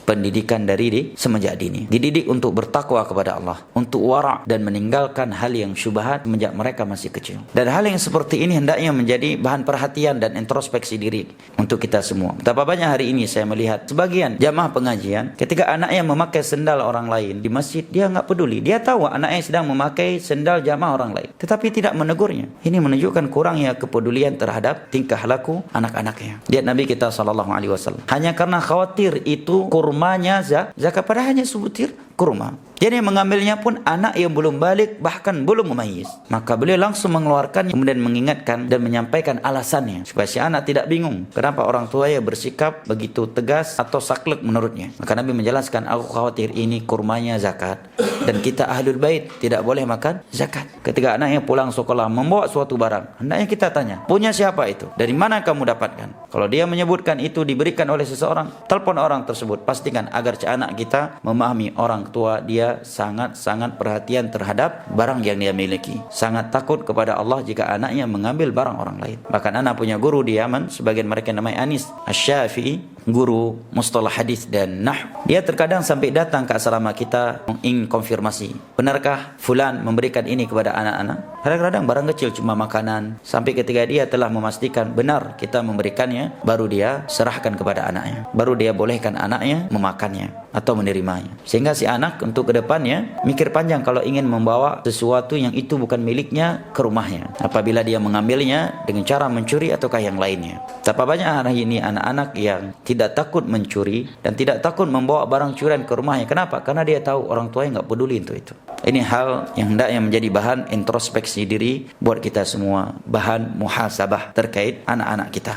pendidikan dari semenjak dini. Dididik untuk bertakwa kepada Allah, untuk wara' dan meninggalkan hal yang syubhat semenjak mereka masih kecil. Dan hal yang seperti ini hendaknya menjadi bahan perhatian dan introspeksi diri untuk kita semua. Betapa banyak hari ini saya melihat sebagian jamaah pengajian, ketika anaknya memakai sendal orang lain di masjid, dia enggak peduli. Dia tahu anaknya sedang memakai sendal jamaah orang lain, tetapi tidak menegurnya. Ini menunjukkan kurangnya kepedulian terhadap tingkah laku anak-anaknya. Lihat Nabi kita SAW, hanya karena khawatir itu kurmanya zakat, padahal hanya sebutir kurma. Jadi yang mengambilnya pun anak yang belum balik, bahkan belum memayyiz. Maka beliau langsung mengeluarkan, kemudian mengingatkan dan menyampaikan alasannya supaya si anak tidak bingung kenapa orang tuanya bersikap begitu tegas atau saklek menurutnya. Maka Nabi menjelaskan, aku khawatir ini kurmanya zakat dan kita ahlul bait tidak boleh makan zakat. Ketika anaknya pulang sekolah membawa suatu barang, hendaknya kita tanya, punya siapa itu? Dari mana kamu dapatkan? Kalau dia menyebutkan itu diberikan oleh seseorang, telepon orang tersebut, pastikan agar anak kita memahami orang tua dia sangat-sangat perhatian terhadap barang yang dia miliki, sangat takut kepada Allah jika anaknya mengambil barang orang lain. Bahkan anak punya guru di Yaman, sebagian mereka namanya Anis Asy-Syafi'i, guru mustalah hadis dan nahw. Dia terkadang sampai datang ke asrama kita ingin konfirmasi, benarkah fulan memberikan ini kepada anak-anak? Kadang-kadang barang kecil cuma makanan, sampai ketika dia telah memastikan benar kita memberikannya, baru dia serahkan kepada anaknya, baru dia bolehkan anaknya memakannya atau menerimanya. Sehingga si anak untuk kedepannya mikir panjang kalau ingin membawa sesuatu yang itu bukan miliknya ke rumahnya, apabila dia mengambilnya dengan cara mencuri ataukah yang lainnya. Betapa banyak hari ini anak-anak yang tidak takut mencuri dan tidak takut membawa barang curian ke rumahnya. Kenapa? Karena dia tahu orang tuanya nggak peduli untuk itu. Ini hal yang hendaknya menjadi bahan introspeksi diri buat kita semua, bahan muhasabah terkait anak-anak kita.